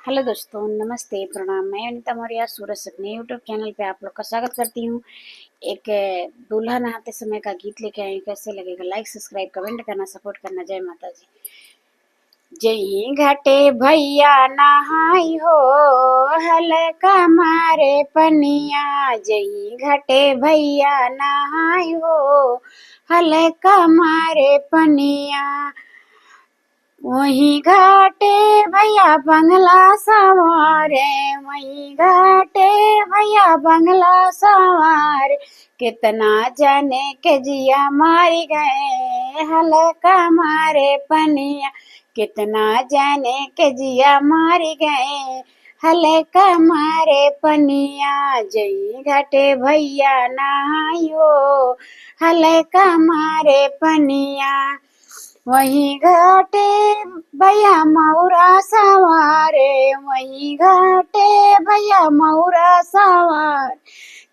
Hello दोस्तों, नमस्ते, प्रणाम। मैं अनिता मौर्य सूरत से अपने यूट्यूब चैनल पे आप लोग का स्वागत करती हूँ। एक दूल्हा नहाते समय का गीत लेके आई हूँ। कैसे लगेगा? लाइक, सब्सक्राइब, कमेंट करना, सपोर्ट करना। जय माता जी। जई घाटे भैया नहाई हो, हलका मारे पनिया। जई घाटे भैया नहाई हो, हलका मारे पनिया। वही घाटे भैया बंगला सवारे, वही घाटे भैया बंगला सवार। कितना जाने के जिया मारी गए, हलका मारे पनिया। कितना जाने के जिया मारी गए, हलका मारे पनिया। जई घाटे भैया नहायो, हलका मारे पनिया। वही घाटे भैया मौरा सवारे, वही घाटे भैया मौरा सवार।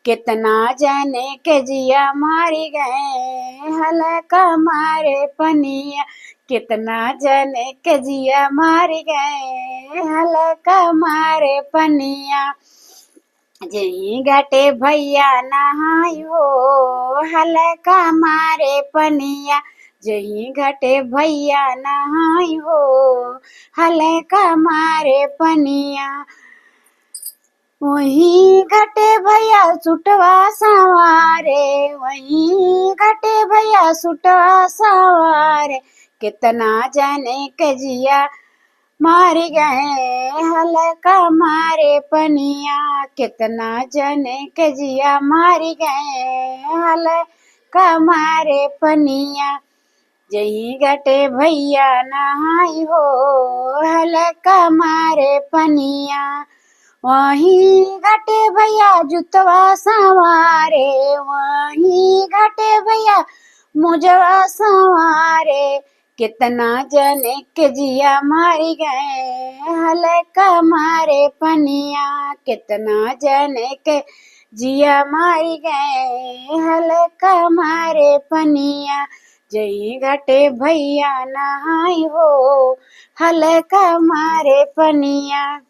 कितना जाने के जिया मारी गए, हलका मारे पनिया। कितना जाने के जिया मारी गए, हलका मारे पनिया। जही घाटे भैया नहायो, हलका मारे पनिया। जही घाटे भैया नहाई हो, हलका मारे पनिया। वही घाटे भैया सुटवा सवारे, वही घाटे भैया सुटवा सवारे। कितना जाने के जिया मारी गए, हलका मारे पनिया। कितना जाने के जिया मारी गए, हलका मारे पनिया। जही घाटे भैया नहाई हो, हलका मारे पनिया। वही घाटे भैया जुतवा सवारे, वही घाटे भैया मुजवा सवारे। कितना जाने के जिया मारी गए, हलका मारे पनिया। कितना जाने के जिया मारी गए, हलका मारे पनिया। जई घाटे भैया नहाई हो, हलका मारे पनिया।